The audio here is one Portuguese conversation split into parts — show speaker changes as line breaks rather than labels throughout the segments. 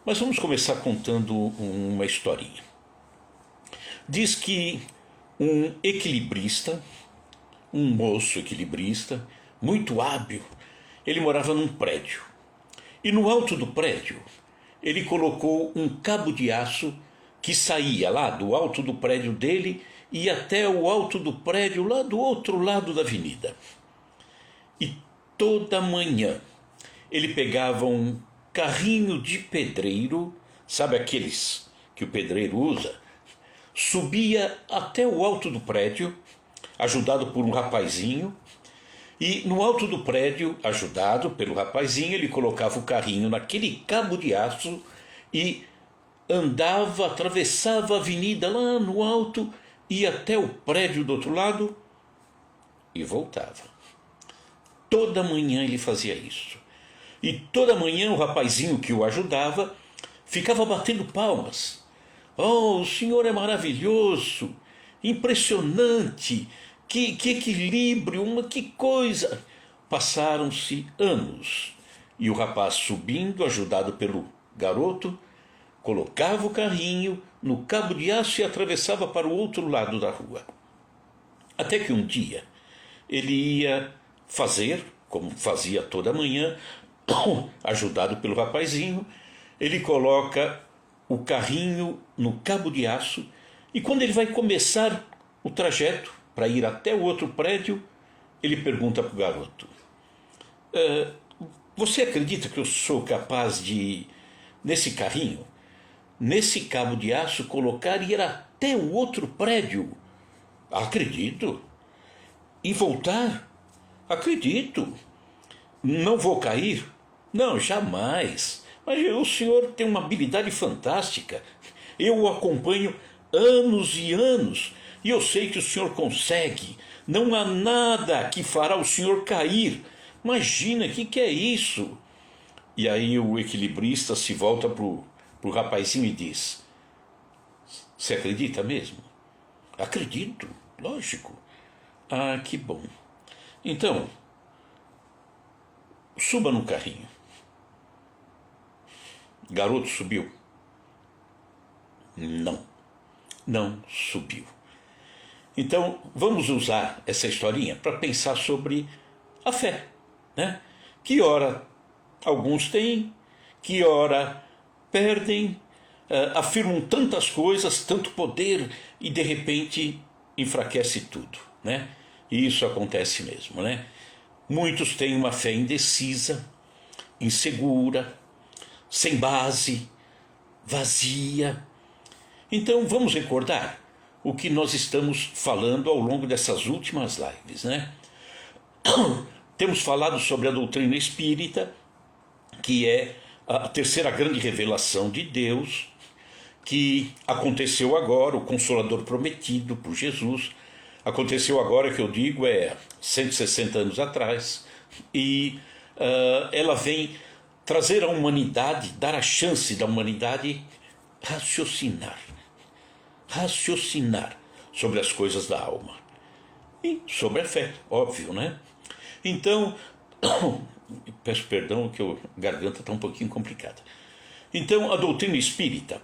Mas vamos começar contando uma historinha. Diz que um equilibrista, um moço equilibrista, muito hábil, ele morava num prédio. E no alto do prédio, ele colocou um cabo de aço que saía lá do alto do prédio dele e até o alto do prédio lá do outro lado da avenida. E toda manhã ele pegava um carrinho de pedreiro, sabe aqueles que o pedreiro usa, subia até o alto do prédio, ajudado por um rapazinho, e no alto do prédio, ajudado pelo rapazinho, ele colocava o carrinho naquele cabo de aço e andava, atravessava a avenida lá no alto, ia até o prédio do outro lado e voltava. Toda manhã ele fazia isso. E toda manhã o rapazinho que o ajudava ficava batendo palmas. Oh, o senhor é maravilhoso, impressionante, que equilíbrio, que coisa. Passaram-se anos e o rapaz subindo, ajudado pelo garoto, colocava o carrinho no cabo de aço e atravessava para o outro lado da rua. Até que um dia ele ia fazer, como fazia toda manhã, ajudado pelo rapazinho, ele coloca o carrinho no cabo de aço e quando ele vai começar o trajeto para ir até o outro prédio, ele pergunta para o garoto: você acredita que eu sou capaz de, nesse carrinho, nesse cabo de aço, colocar e ir até o outro prédio? Acredito. E voltar? Acredito. Não vou cair? Não, jamais. Mas o senhor tem uma habilidade fantástica. Eu o acompanho anos e anos e eu sei que o senhor consegue. Não há nada que fará o senhor cair. Imagina, o que é isso? E aí o equilibrista se volta para o rapazinho e diz: você acredita mesmo? Acredito, lógico. Ah, que bom. Então, suba no carrinho. Garoto subiu? Não subiu. Então, vamos usar essa historinha para pensar sobre a fé, né? Que ora alguns têm, que ora perdem, afirmam tantas coisas, tanto poder e de repente enfraquece tudo, né? E isso acontece mesmo, né? Muitos têm uma fé indecisa, insegura, sem base, vazia. Então vamos recordar o que nós estamos falando ao longo dessas últimas lives, né? Temos falado sobre a doutrina espírita, que é a terceira grande revelação de Deus, que aconteceu agora, o Consolador prometido por Jesus, aconteceu agora, que eu digo, 160 anos atrás, e ela vem trazer à humanidade, dar a chance da humanidade raciocinar sobre as coisas da alma e sobre a fé, óbvio, né? Então, peço perdão que a garganta está um pouquinho complicada. Então, a doutrina espírita,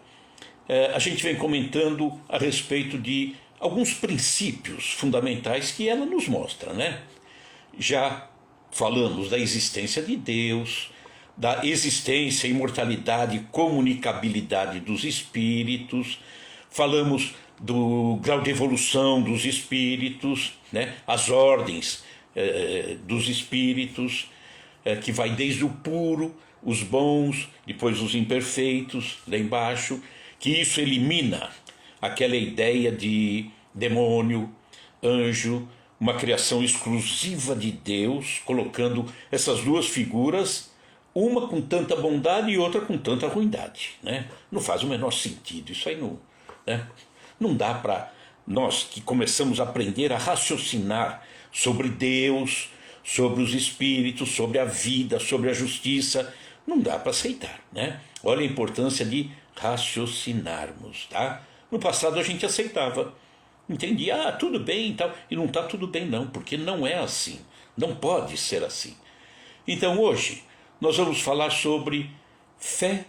a gente vem comentando a respeito de alguns princípios fundamentais que ela nos mostra, né? Já falamos da existência de Deus, da existência, imortalidade e comunicabilidade dos espíritos, falamos do grau de evolução dos espíritos, né? As ordens dos espíritos, que vai desde o puro, os bons, depois os imperfeitos, lá embaixo, que isso elimina aquela ideia de demônio, anjo, uma criação exclusiva de Deus, colocando essas duas figuras, uma com tanta bondade e outra com tanta ruindade, né? Não faz o menor sentido, isso aí não, né? Não dá para nós que começamos a aprender a raciocinar sobre Deus, sobre os espíritos, sobre a vida, sobre a justiça, não dá para aceitar, né? Olha a importância de raciocinarmos, tá? No passado a gente aceitava, entendia, tudo bem e tal, e não está tudo bem não, porque não é assim, não pode ser assim. Então hoje nós vamos falar sobre fé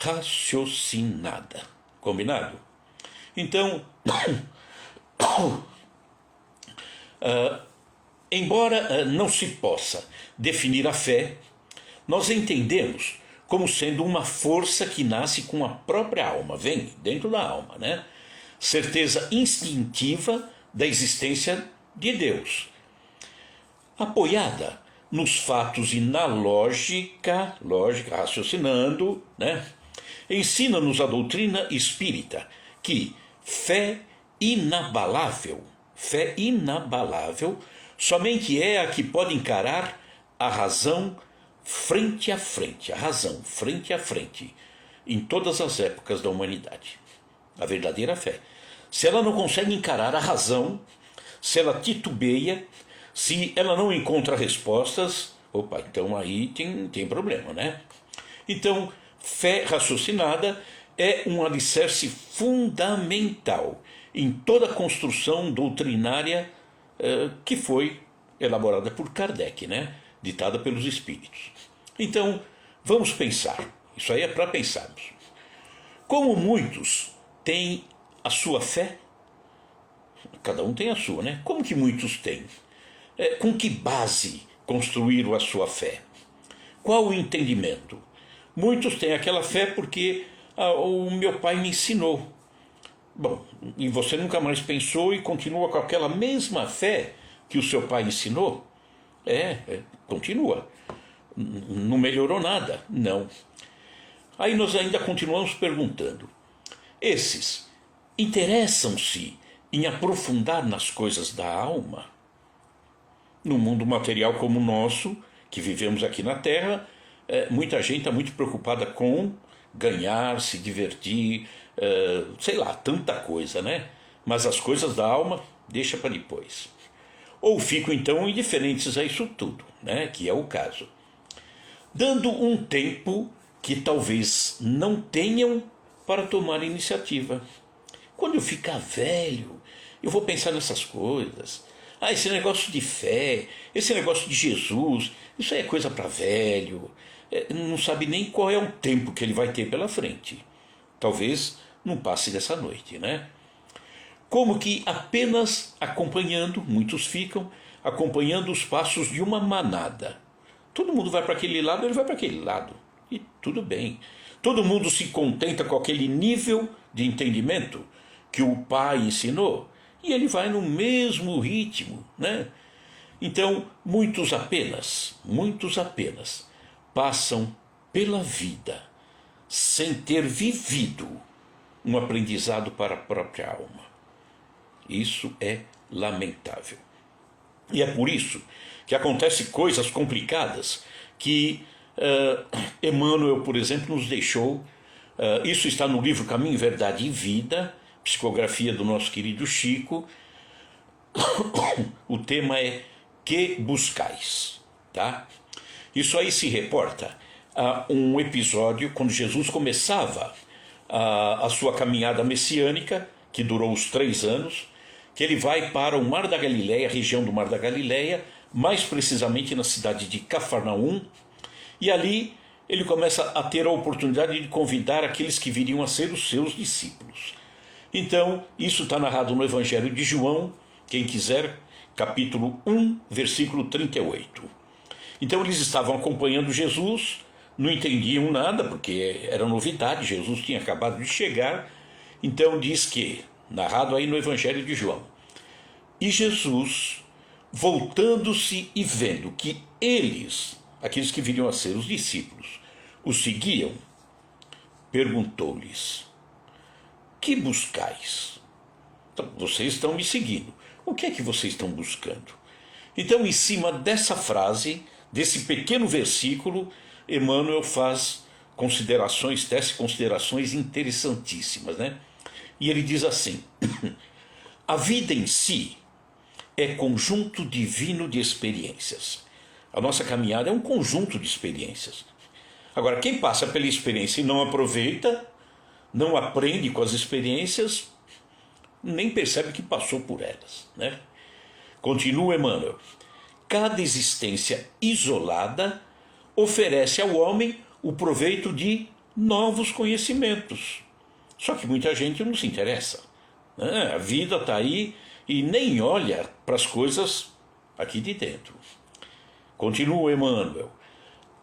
raciocinada. Combinado? Então, embora não se possa definir a fé, nós entendemos como sendo uma força que nasce com a própria alma, vem dentro da alma, né? Certeza instintiva da existência de Deus, apoiada nos fatos e na lógica, raciocinando, né? Ensina-nos a doutrina espírita que fé inabalável somente é a que pode encarar a razão frente a frente, em todas as épocas da humanidade. A verdadeira fé. Se ela não consegue encarar a razão, se ela titubeia, se ela não encontra respostas, opa, então aí tem problema, né? Então, fé raciocinada é um alicerce fundamental em toda a construção doutrinária que foi elaborada por Kardec, né? Ditada pelos espíritos. Então, vamos pensar. Isso aí é para pensarmos. Como muitos têm a sua fé, cada um tem a sua, né? Como que muitos têm? Com que base construíram a sua fé? Qual o entendimento? Muitos têm aquela fé porque o meu pai me ensinou. Bom, e você nunca mais pensou e continua com aquela mesma fé que o seu pai ensinou? Continua. Não melhorou nada? Não. Aí nós ainda continuamos perguntando. Esses interessam-se em aprofundar nas coisas da alma? No mundo material como o nosso, que vivemos aqui na Terra, muita gente está muito preocupada com ganhar, se divertir, sei lá, tanta coisa, né? Mas as coisas da alma, deixa para depois. Ou ficam então indiferentes a isso tudo, né? Que é o caso. Dando um tempo que talvez não tenham para tomar iniciativa. Quando eu ficar velho, eu vou pensar nessas coisas. Esse negócio de fé, esse negócio de Jesus, isso aí é coisa para velho. Não sabe nem qual é o tempo que ele vai ter pela frente. Talvez não passe dessa noite, né? Como que apenas acompanhando, muitos ficam acompanhando os passos de uma manada. Todo mundo vai para aquele lado, ele vai para aquele lado. E tudo bem. Todo mundo se contenta com aquele nível de entendimento que o pai ensinou. E ele vai no mesmo ritmo, né? Então, muitos apenas passam pela vida sem ter vivido um aprendizado para a própria alma. Isso é lamentável. E é por isso que acontecem coisas complicadas que Emmanuel, por exemplo, nos deixou. Isso está no livro Caminho, Verdade e Vida, psicografia do nosso querido Chico. O tema é Que Buscais, tá? Isso aí se reporta a um episódio quando Jesus começava a sua caminhada messiânica, que durou os 3 anos, que ele vai para o Mar da Galileia, a região do Mar da Galileia, mais precisamente na cidade de Cafarnaum, e ali ele começa a ter a oportunidade de convidar aqueles que viriam a ser os seus discípulos. Então, isso está narrado no Evangelho de João, quem quiser, capítulo 1, versículo 38. Então eles estavam acompanhando Jesus, não entendiam nada, porque era novidade, Jesus tinha acabado de chegar. Então diz que, narrado aí no Evangelho de João, e Jesus, voltando-se e vendo que eles, aqueles que viriam a ser os discípulos, os seguiam, perguntou-lhes: que buscais? Então, vocês estão me seguindo. O que é que vocês estão buscando? Então, em cima dessa frase, desse pequeno versículo, Emmanuel faz considerações, tece considerações interessantíssimas, né? E ele diz assim: a vida em si é conjunto divino de experiências. A nossa caminhada é um conjunto de experiências. Agora, quem passa pela experiência e não aproveita, não aprende com as experiências, nem percebe que passou por elas, né? Continua Emmanuel: cada existência isolada oferece ao homem o proveito de novos conhecimentos. Só que muita gente não se interessa, né? A vida está aí e nem olha para as coisas aqui de dentro. Continua Emmanuel.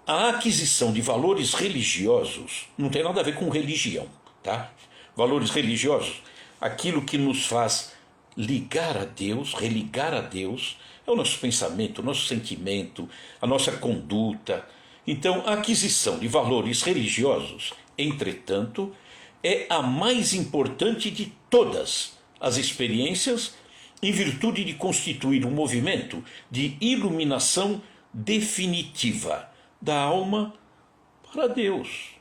A aquisição de valores religiosos não tem nada a ver com religião, tá? Valores religiosos, aquilo que nos faz ligar a Deus, religar a Deus, é o nosso pensamento, o nosso sentimento, a nossa conduta. Então, a aquisição de valores religiosos, entretanto, é a mais importante de todas as experiências, em virtude de constituir um movimento de iluminação definitiva da alma para Deus,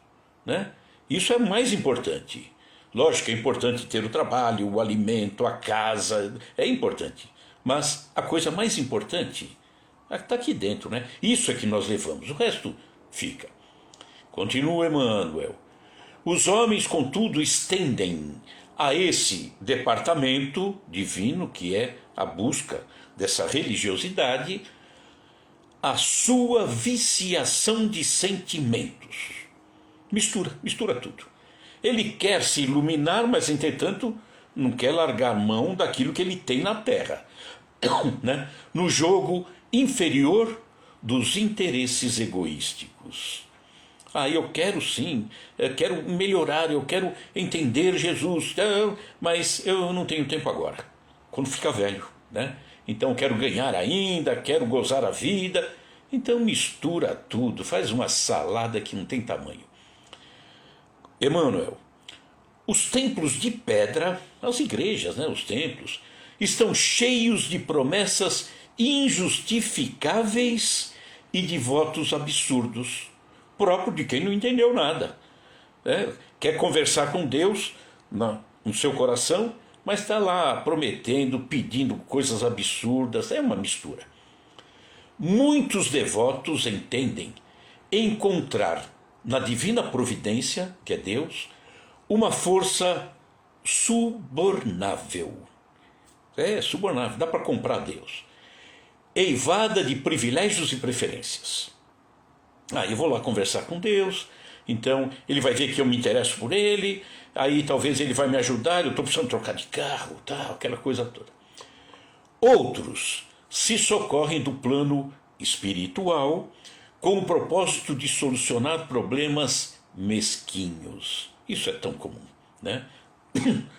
né? Isso é mais importante. Lógico, é importante ter o trabalho, o alimento, a casa, é importante. Mas a coisa mais importante está aqui dentro, né? Isso é que nós levamos, o resto fica. Continua Emmanuel. Os homens, contudo, estendem a esse departamento divino, que é a busca dessa religiosidade, a sua viciação de sentimentos. Mistura tudo. Ele quer se iluminar, mas, entretanto, não quer largar mão daquilo que ele tem na terra, né? No jogo inferior dos interesses egoísticos. Eu quero sim, eu quero melhorar, eu quero entender Jesus, mas eu não tenho tempo agora, quando ficar velho, né? Então quero ganhar ainda, quero gozar a vida. Então mistura tudo, faz uma salada que não tem tamanho. Emmanuel, os templos de pedra, as igrejas, né, os templos, estão cheios de promessas injustificáveis e de votos absurdos, próprio de quem não entendeu nada. Quer conversar com Deus no seu coração, mas está lá prometendo, pedindo coisas absurdas, é uma mistura. Muitos devotos entendem encontrar na divina providência, que é Deus, uma força subornável. Subornável, dá para comprar Deus. Eivada de privilégios e preferências. Eu vou lá conversar com Deus, então ele vai ver que eu me interesso por ele, aí talvez ele vai me ajudar, eu estou precisando trocar de carro, tal, aquela coisa toda. Outros se socorrem do plano espiritual com o propósito de solucionar problemas mesquinhos. Isso é tão comum, né?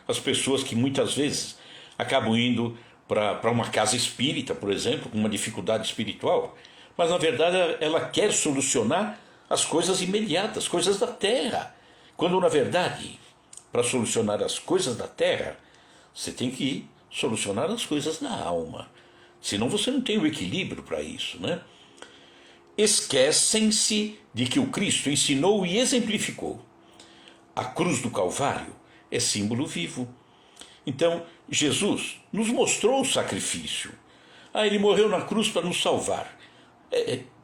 As pessoas que muitas vezes acabam indo para uma casa espírita, por exemplo, com uma dificuldade espiritual, mas na verdade ela quer solucionar as coisas imediatas, coisas da terra. Quando na verdade, para solucionar as coisas da terra, você tem que solucionar as coisas da alma. Senão você não tem o equilíbrio para isso, né? Esquecem-se de que o Cristo ensinou e exemplificou. A cruz do Calvário é símbolo vivo. Então, Jesus nos mostrou o sacrifício. Ele morreu na cruz para nos salvar,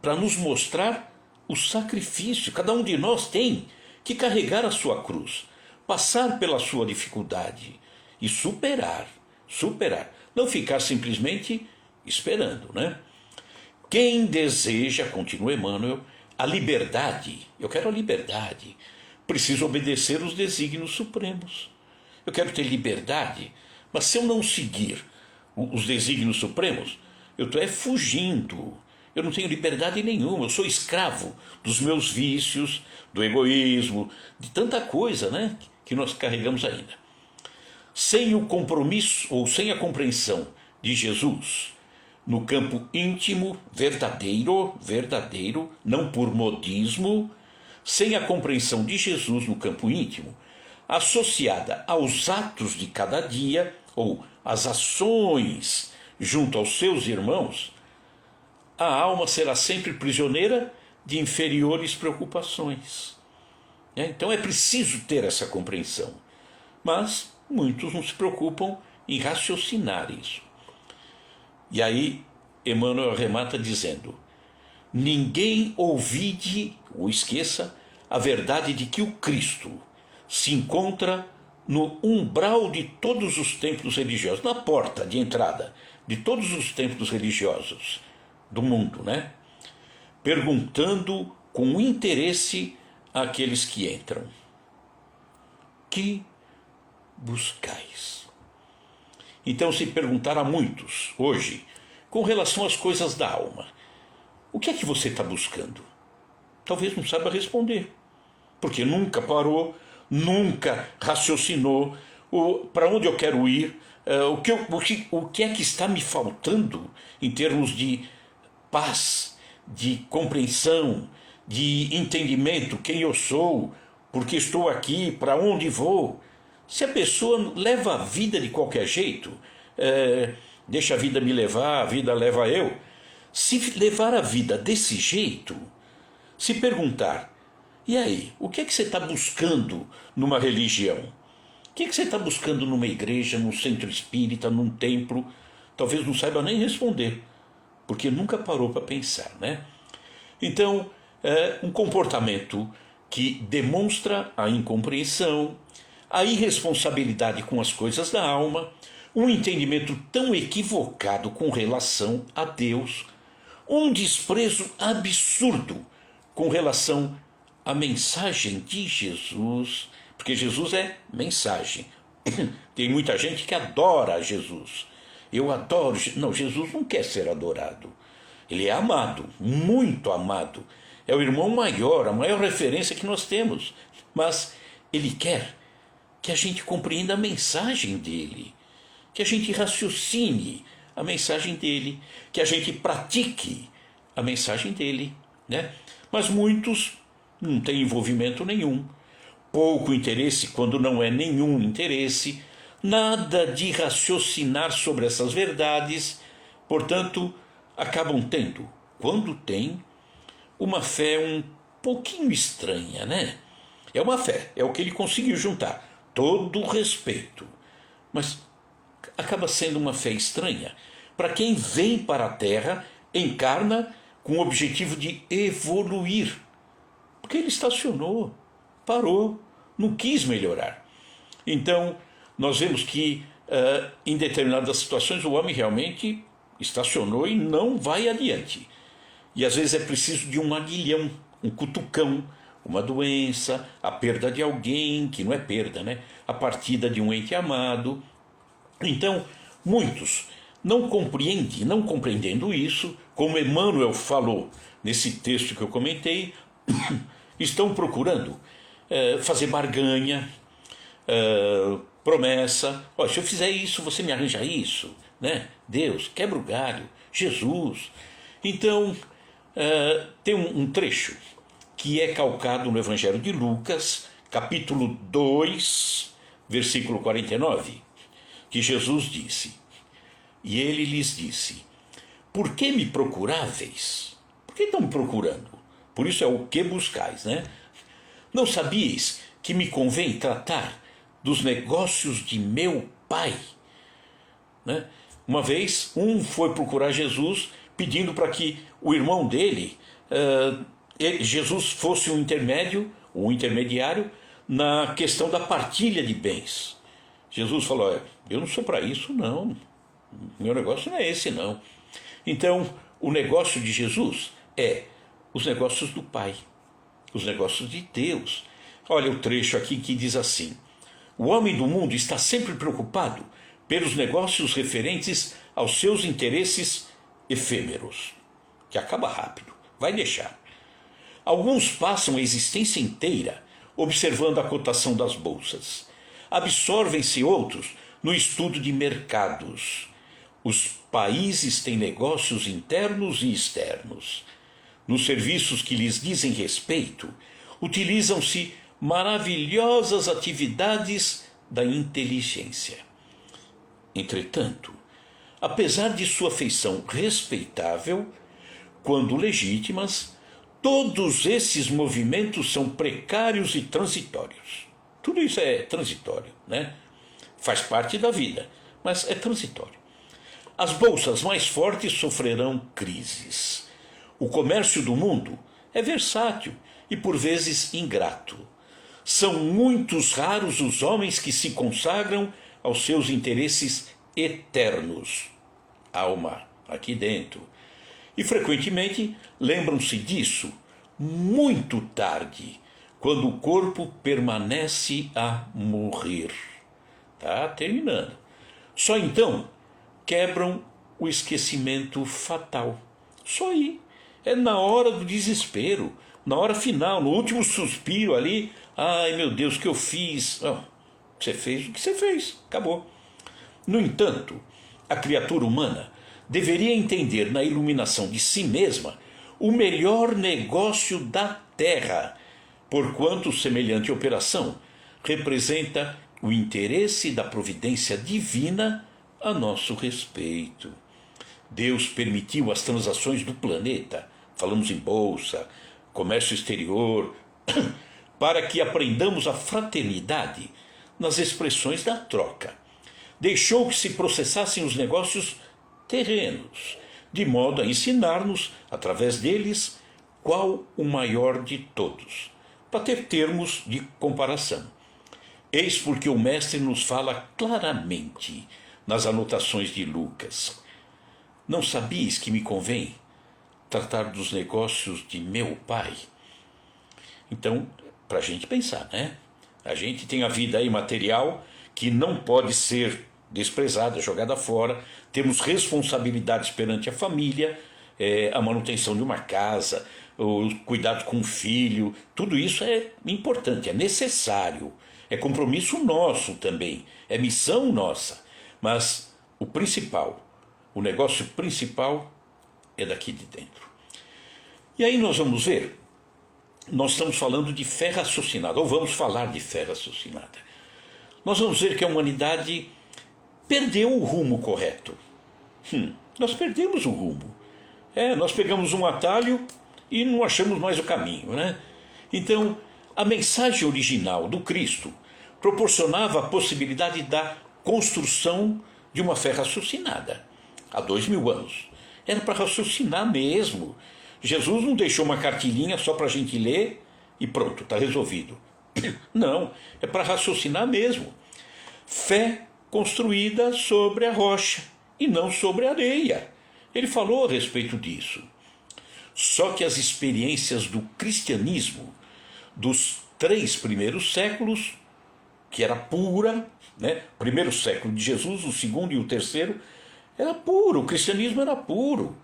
para nos mostrar o sacrifício. Cada um de nós tem que carregar a sua cruz, passar pela sua dificuldade e superar. Não ficar simplesmente esperando, né? Quem deseja, continua Emmanuel, a liberdade, eu quero a liberdade, precisa obedecer os desígnios supremos. Eu quero ter liberdade, mas se eu não seguir os desígnios supremos, eu estou fugindo. Eu não tenho liberdade nenhuma, eu sou escravo dos meus vícios, do egoísmo, de tanta coisa, né, que nós carregamos ainda. Sem o compromisso ou sem a compreensão de Jesus no campo íntimo, verdadeiro, não por modismo, sem a compreensão de Jesus no campo íntimo, associada aos atos de cada dia, ou às ações junto aos seus irmãos, a alma será sempre prisioneira de inferiores preocupações. Então é preciso ter essa compreensão. Mas muitos não se preocupam em raciocinar isso. E aí Emmanuel arremata dizendo: ninguém ouvide ou esqueça a verdade de que o Cristo se encontra no umbral de todos os templos religiosos, na porta de entrada de todos os templos religiosos do mundo, né? Perguntando com interesse àqueles que entram: que buscais? Então, se perguntar a muitos hoje, com relação às coisas da alma, o que é que você está buscando? Talvez não saiba responder, porque nunca parou, nunca raciocinou para onde eu quero ir, o que é que está me faltando em termos de paz, de compreensão, de entendimento, quem eu sou, porque estou aqui, para onde vou. Se a pessoa leva a vida de qualquer jeito, deixa a vida me levar, a vida leva eu. Se levar a vida desse jeito, se perguntar: e aí, o que é que você está buscando numa religião? O que é que você está buscando numa igreja, num centro espírita, num templo? Talvez não saiba nem responder, porque nunca parou para pensar, né? Então, é um comportamento que demonstra a incompreensão, a irresponsabilidade com as coisas da alma, um entendimento tão equivocado com relação a Deus, um desprezo absurdo com relação à mensagem de Jesus, porque Jesus é mensagem. Tem muita gente que adora Jesus. Eu adoro. Não, Jesus não quer ser adorado. Ele é amado, muito amado. É o irmão maior, a maior referência que nós temos. Mas ele quer que a gente compreenda a mensagem dele, que a gente raciocine a mensagem dele, que a gente pratique a mensagem dele, né? Mas muitos não têm envolvimento nenhum, pouco interesse quando não é nenhum interesse, nada de raciocinar sobre essas verdades, portanto, acabam tendo, quando tem, uma fé um pouquinho estranha, né? É uma fé, é o que ele conseguiu juntar, todo o respeito, mas acaba sendo uma fé estranha para quem vem para a Terra, encarna com o objetivo de evoluir, porque ele estacionou, parou, não quis melhorar. Então, nós vemos que em determinadas situações o homem realmente estacionou e não vai adiante. E às vezes é preciso de um aguilhão, um cutucão, uma doença, a perda de alguém, que não é perda, né? A partida de um ente amado. Então, muitos não compreendendo isso, como Emmanuel falou nesse texto que eu comentei, estão procurando fazer barganha, promessa. Olha, se eu fizer isso, você me arranja isso, né? Deus, quebra o galho, Jesus. Então, tem um trecho que é calcado no Evangelho de Lucas, capítulo 2, versículo 49, que Jesus disse: e ele lhes disse: por que me procuráveis? Por que estão me procurando? Por isso é o que buscais, né? Não sabíeis que me convém tratar dos negócios de meu Pai? Né? Uma vez, um foi procurar Jesus pedindo para que o irmão dele, Jesus fosse um intermediário na questão da partilha de bens. Jesus falou: eu não sou para isso, não. Meu negócio não é esse, não. Então, o negócio de Jesus é os negócios do Pai, os negócios de Deus. Olha o trecho aqui que diz assim: o homem do mundo está sempre preocupado pelos negócios referentes aos seus interesses efêmeros, que acaba rápido, vai deixar. Alguns passam a existência inteira observando a cotação das bolsas. Absorvem-se outros no estudo de mercados. Os países têm negócios internos e externos. Nos serviços que lhes dizem respeito, utilizam-se maravilhosas atividades da inteligência. Entretanto, apesar de sua feição respeitável, quando legítimas, todos esses movimentos são precários e transitórios. Tudo isso é transitório, né? Faz parte da vida, mas é transitório. As bolsas mais fortes sofrerão crises. O comércio do mundo é versátil e por vezes ingrato. São muitos raros os homens que se consagram aos seus interesses eternos, alma, aqui dentro. E frequentemente lembram-se disso muito tarde, quando o corpo permanece a morrer. Tá terminando. Só então quebram o esquecimento fatal. Só aí. É na hora do desespero, na hora final, no último suspiro ali. Ai, meu Deus, o que eu fiz? Oh, você fez o que você fez, acabou. No entanto, a criatura humana deveria entender na iluminação de si mesma o melhor negócio da Terra, porquanto semelhante operação representa o interesse da providência divina a nosso respeito. Deus permitiu as transações do planeta, falamos em bolsa, comércio exterior, para que aprendamos a fraternidade nas expressões da troca. Deixou que se processassem os negócios terrenos, de modo a ensinar-nos, através deles, qual o maior de todos, para ter termos de comparação. Eis porque o Mestre nos fala claramente nas anotações de Lucas. Não sabias que me convém tratar dos negócios de meu Pai? Então, para a gente pensar, né? A gente tem a vida aí material que não pode ser desprezada, jogada fora. Temos responsabilidades perante a família, a manutenção de uma casa, o cuidado com o filho. Tudo isso é importante, é necessário. É compromisso nosso também, é missão nossa. Mas o principal, o negócio principal é daqui de dentro. E aí nós vamos ver, nós estamos falando de fé raciocinada, ou vamos falar de fé raciocinada. Nós vamos ver que a humanidade perdeu o rumo correto. Nós perdemos o rumo. Nós pegamos um atalho e não achamos mais o caminho, né? Então, a mensagem original do Cristo proporcionava a possibilidade da construção de uma fé raciocinada. Há 2000 anos. Era para raciocinar mesmo. Jesus não deixou uma cartilhinha só para a gente ler e pronto, está resolvido. Não, é para raciocinar mesmo. Fé construída sobre a rocha e não sobre a areia. Ele falou a respeito disso. Só que as experiências do cristianismo dos 3 primeiros séculos, que era pura, né? Primeiro século de Jesus, o segundo e o terceiro, era puro, o cristianismo era puro.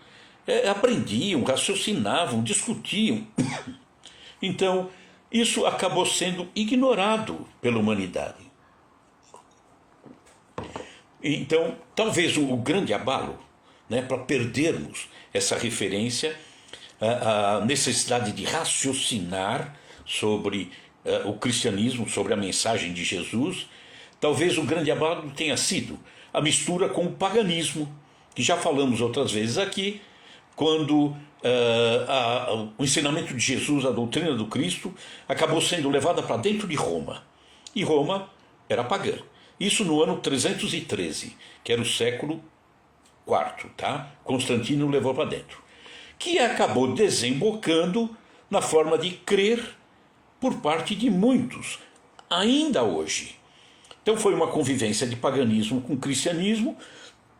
Aprendiam, raciocinavam, discutiam. Então, isso acabou sendo ignorado pela humanidade. Então, talvez o grande abalo, né, para perdermos essa referência, a necessidade de raciocinar sobre o cristianismo, sobre a mensagem de Jesus, talvez o grande abalo tenha sido a mistura com o paganismo, que já falamos outras vezes aqui, quando o ensinamento de Jesus, a doutrina do Cristo, acabou sendo levada para dentro de Roma. E Roma era pagã. Isso no ano 313, que era o século IV, tá? Constantino levou para dentro. Que acabou desembocando na forma de crer por parte de muitos, ainda hoje. Então foi uma convivência de paganismo com cristianismo,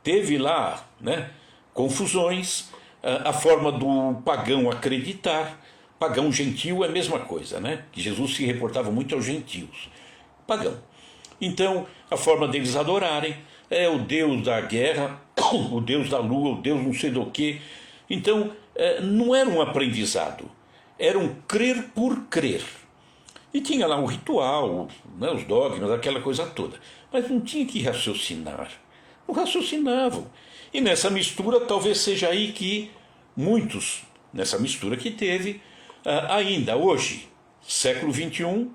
teve lá, né, confusões, a forma do pagão acreditar. Pagão gentil é a mesma coisa, né? Que Jesus se reportava muito aos gentios. Pagão. Então, a forma deles adorarem é o Deus da guerra, o Deus da lua, o Deus não sei do que. Então, não era um aprendizado, era um crer por crer. E tinha lá o ritual, né, os dogmas, aquela coisa toda. Mas não tinha que raciocinar. Não raciocinavam. E nessa mistura, talvez seja aí que muitos, nessa mistura que teve, ainda hoje, século XXI,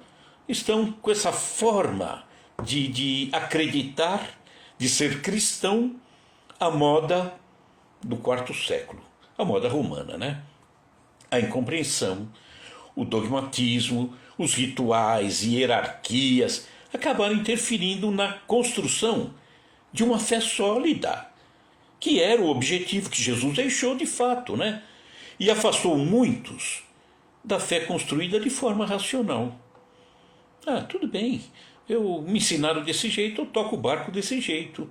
estão com essa forma de acreditar, de ser cristão, à moda do quarto século, a moda romana, né? A incompreensão, o dogmatismo, os rituais, hierarquias, acabaram interferindo na construção de uma fé sólida, que era o objetivo que Jesus deixou de fato, né? E afastou muitos da fé construída de forma racional. Tudo bem, me ensinaram desse jeito, eu toco o barco desse jeito.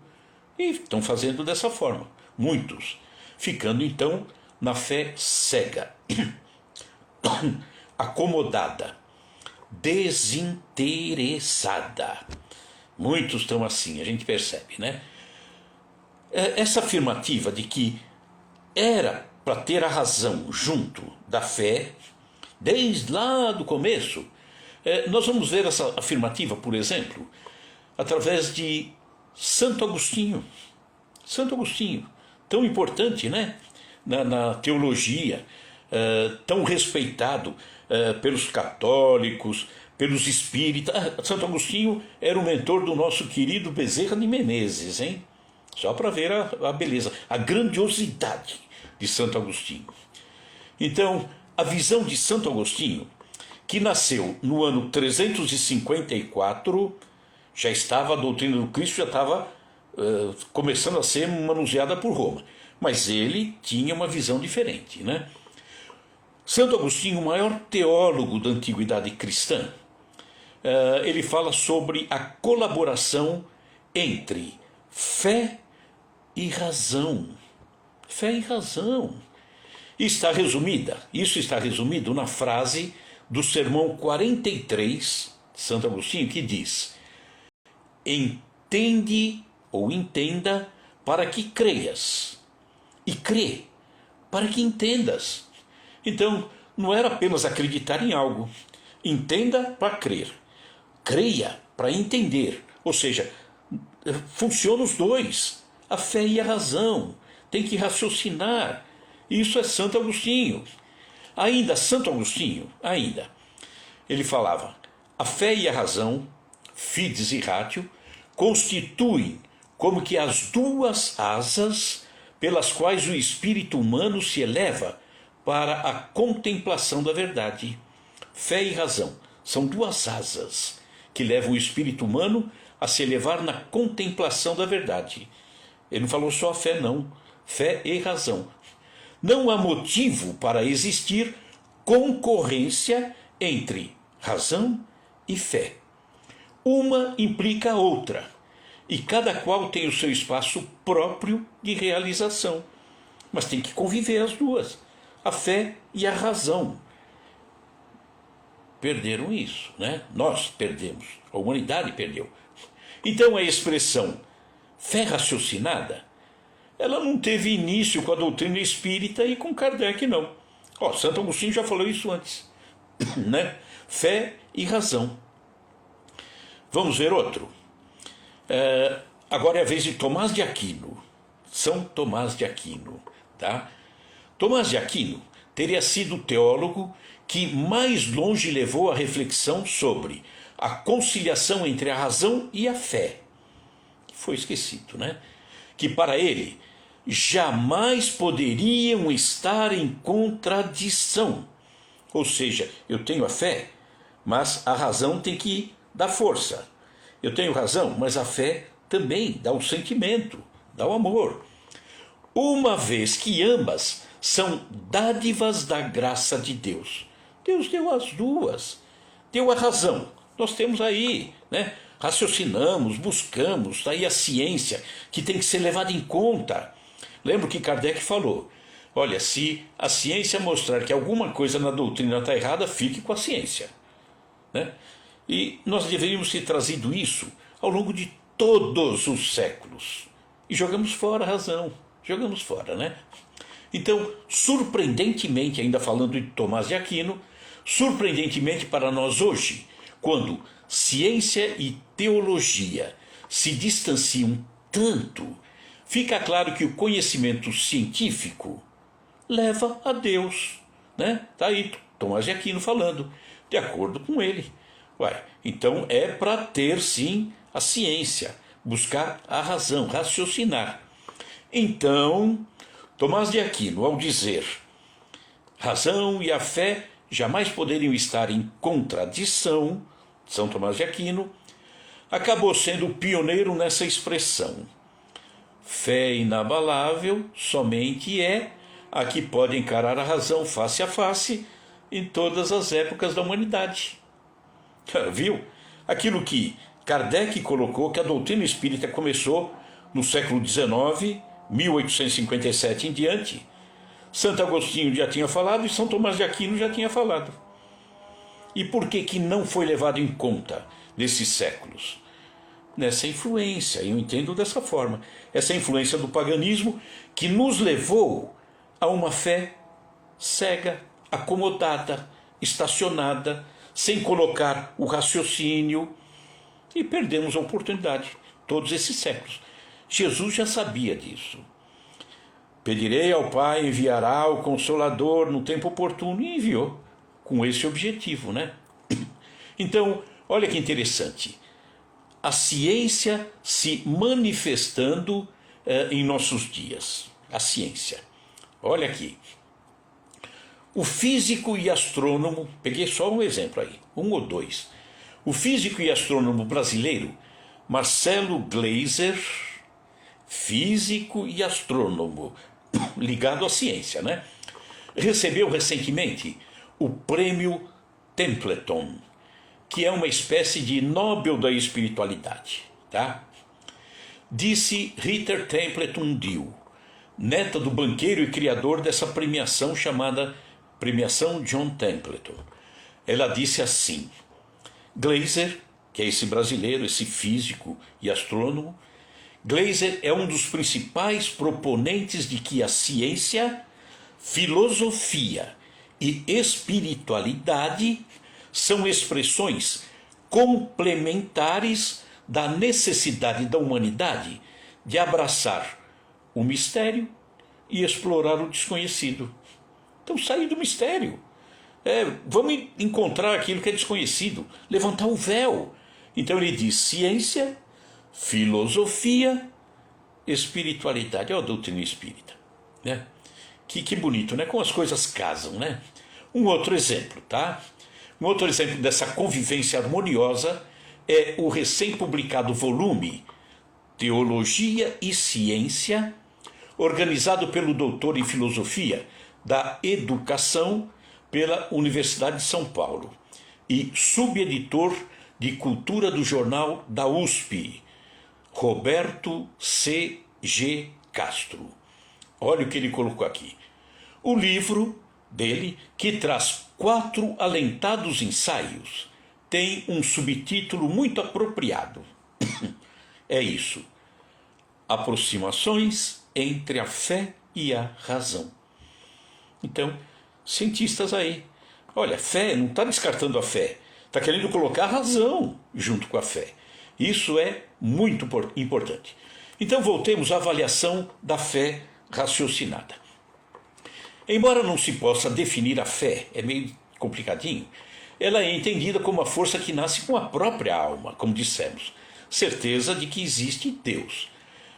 E estão fazendo dessa forma, muitos, ficando então na fé cega, acomodada. desinteressada. Muitos estão assim, a gente percebe, né? Essa afirmativa de que era para ter a razão junto da fé, desde lá do começo, nós vamos ver essa afirmativa, por exemplo, através de Santo Agostinho. Santo Agostinho, tão importante, né? Na teologia, tão respeitado pelos católicos, pelos espíritas. Santo Agostinho era o mentor do nosso querido Bezerra de Menezes, hein? Só para ver a beleza, a grandiosidade de Santo Agostinho. Então, a visão de Santo Agostinho, que nasceu no ano 354, já estava, a doutrina do Cristo já estava começando a ser manuseada por Roma. Mas ele tinha uma visão diferente, né? Santo Agostinho, o maior teólogo da antiguidade cristã, ele fala sobre a colaboração entre fé e razão. Fé e razão. Isso está resumido na frase do Sermão 43 de Santo Agostinho, que diz: entende ou entenda para que creias, e crê para que entendas. Então, não era apenas acreditar em algo. Entenda para crer, creia para entender. Ou seja, funcionam os dois, a fé e a razão. Tem que raciocinar. Isso é Santo Agostinho. Ainda Santo Agostinho, ele falava: a fé e a razão, fides e ratio, constituem como que as duas asas pelas quais o espírito humano se eleva para a contemplação da verdade. Fé e razão são duas asas que levam o espírito humano a se elevar na contemplação da verdade. Ele não falou só a fé, não. Fé e razão. Não há motivo para existir concorrência entre razão e fé. Uma implica a outra, e cada qual tem o seu espaço próprio de realização. Mas tem que conviver as duas, a fé e a razão. Perderam isso, né? Nós perdemos, a humanidade perdeu. Então a expressão fé raciocinada, ela não teve início com a doutrina espírita e com Kardec, não. Santo Agostinho já falou isso antes, né? Fé e razão. Vamos ver outro. Agora é a vez de Tomás de Aquino. São Tomás de Aquino, tá? Tomás de Aquino teria sido o teólogo que mais longe levou a reflexão sobre a conciliação entre a razão e a fé. Foi esquecido, né? Que para ele jamais poderiam estar em contradição. Ou seja, eu tenho a fé, mas a razão tem que dar força. Eu tenho razão, mas a fé também dá o sentimento, dá o amor. Uma vez que ambas são dádivas da graça de Deus. Deus deu as duas. Deu a razão. Nós temos aí, né? Raciocinamos, buscamos, está aí a ciência, que tem que ser levada em conta. Lembra que Kardec falou: olha, se a ciência mostrar que alguma coisa na doutrina está errada, fique com a ciência, né? E nós deveríamos ter trazido isso ao longo de todos os séculos. E jogamos fora a razão, jogamos fora, né? Então, surpreendentemente, ainda falando de Tomás de Aquino, surpreendentemente para nós hoje, quando ciência e teologia se distanciam tanto, fica claro que o conhecimento científico leva a Deus, né? Está aí Tomás de Aquino falando, de acordo com ele. Então é para ter sim a ciência, buscar a razão, raciocinar. Então, Tomás de Aquino, ao dizer razão e a fé jamais poderiam estar em contradição, São Tomás de Aquino acabou sendo o pioneiro nessa expressão. Fé inabalável somente é a que pode encarar a razão face a face em todas as épocas da humanidade. Viu? Aquilo que Kardec colocou, que a doutrina espírita começou no século XIX, 1857 em diante, Santo Agostinho já tinha falado e São Tomás de Aquino já tinha falado. E por que que não foi levado em conta nesses séculos? Nessa influência, eu entendo dessa forma, essa influência do paganismo que nos levou a uma fé cega, acomodada, estacionada, sem colocar o raciocínio, e perdemos a oportunidade todos esses séculos. Jesus já sabia disso. Pedirei ao Pai, enviará o Consolador no tempo oportuno, e enviou com esse objetivo, né? Então, olha que interessante. A ciência se manifestando em nossos dias. A ciência. Olha aqui. O físico e astrônomo, peguei só um exemplo aí, um ou dois. O físico e astrônomo brasileiro Marcelo Gleiser, físico e astrônomo, ligado à ciência, né? Recebeu recentemente o prêmio Templeton, que é uma espécie de Nobel da espiritualidade, tá? Disse Rita Templeton Dill, neta do banqueiro e criador dessa premiação chamada Premiação John Templeton. Ela disse assim: Gleiser, que é esse brasileiro, esse físico e astrônomo, Gleiser é um dos principais proponentes de que a ciência, filosofia e espiritualidade são expressões complementares da necessidade da humanidade de abraçar o mistério e explorar o desconhecido. Então, sair do mistério. Vamos encontrar aquilo que é desconhecido, levantar o véu. Então ele diz ciência, filosofia, espiritualidade. Olha a doutrina espírita, né? Que bonito, né? Como as coisas casam, né? Um outro exemplo, tá? Um outro exemplo dessa convivência harmoniosa é o recém-publicado volume Teologia e Ciência, organizado pelo doutor em filosofia da educação pela Universidade de São Paulo e subeditor de cultura do jornal da USP, Roberto C.G. Castro. Olha o que ele colocou aqui. O livro dele, que traz 4 alentados ensaios, tem um subtítulo muito apropriado. É isso: Aproximações entre a fé e a razão. Então, cientistas aí, olha, fé não está descartando a fé, está querendo colocar a razão junto com a fé. Isso é muito importante. Então voltemos à avaliação da fé raciocinada. Embora não se possa definir a fé, é meio complicadinho, ela é entendida como a força que nasce com a própria alma, como dissemos, certeza de que existe Deus.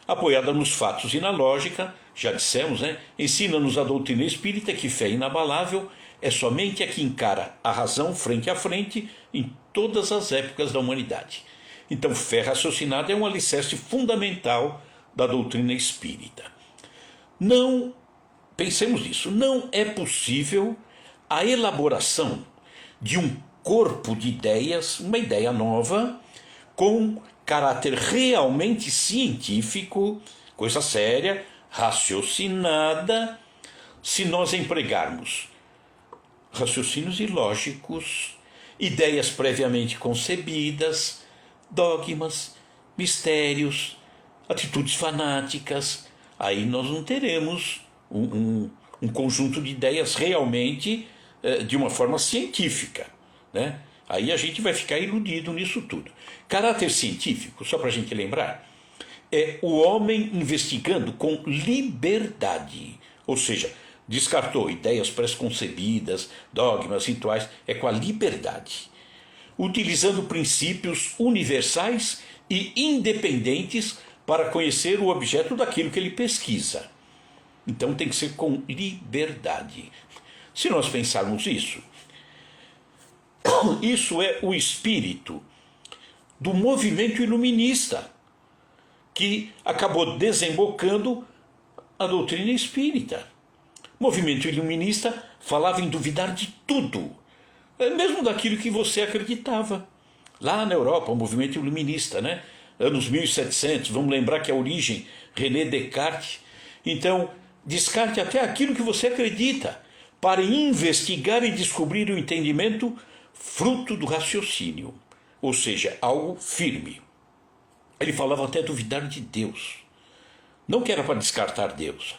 Apoiada nos fatos e na lógica, já dissemos, né? Ensina-nos a doutrina espírita que fé inabalável é somente a que encara a razão frente a frente em todas as épocas da humanidade. Então, fé raciocinada é um alicerce fundamental da doutrina espírita. Não, pensemos nisso, não é possível a elaboração de um corpo de ideias, uma ideia nova, com caráter realmente científico, coisa séria, raciocinada, se nós empregarmos raciocínios ilógicos, ideias previamente concebidas, dogmas, mistérios, atitudes fanáticas. Aí nós não teremos um conjunto de ideias realmente de uma forma científica, né? Aí a gente vai ficar iludido nisso tudo. Caráter científico, só para a gente lembrar, é o homem investigando com liberdade, ou seja, descartou ideias pré-concebidas, dogmas, rituais, é com a liberdade, utilizando princípios universais e independentes para conhecer o objeto daquilo que ele pesquisa. Então tem que ser com liberdade. Se nós pensarmos isso é o espírito do movimento iluminista, que acabou desembocando a doutrina espírita. O movimento iluminista falava em duvidar de tudo, mesmo daquilo que você acreditava. Lá na Europa, o movimento iluminista, né? Anos 1700, vamos lembrar que a origem, René Descartes. Então, descarte até aquilo que você acredita, para investigar e descobrir o entendimento fruto do raciocínio, ou seja, algo firme. Ele falava até duvidar de Deus. Não que era para descartar Deus.